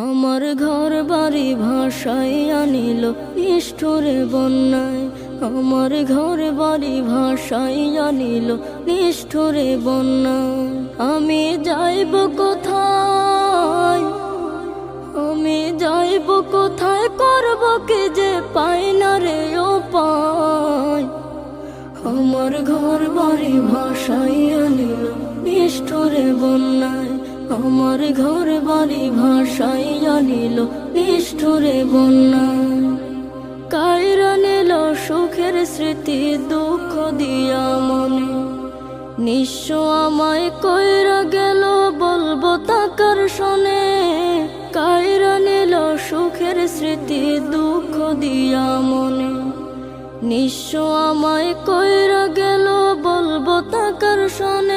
আমার ঘর বাড়ি ভাসাইয়া নিল নিষ্ঠুরে বন্যায়। আমার ঘর বাড়ি ভাসাইয়া নিল নিষ্ঠুরে বন্যায়। আমি যাইব কোথায়, আমি যাইব কোথায়, করব কি যে পাই না রে উপায়। আমার ঘর বাড়ি ভাসাইয়া নিল নিষ্ঠুরে বন্যায়। আমার ঘর বাড়ি ভাসাইয়া নিল নিষ্ঠুরে বন্যায়। কাইরা নিল সুখের স্মৃতি দুঃখ দিয়া মনে। নিঃস্ব আমায় কইরা গেল বলবো তাকার শোনে। কাইরা নিল সুখের স্মৃতি দুঃখ দিয়া মনে। নিঃস্ব আমায় কইরা গেল বলবো তাকার শোনে।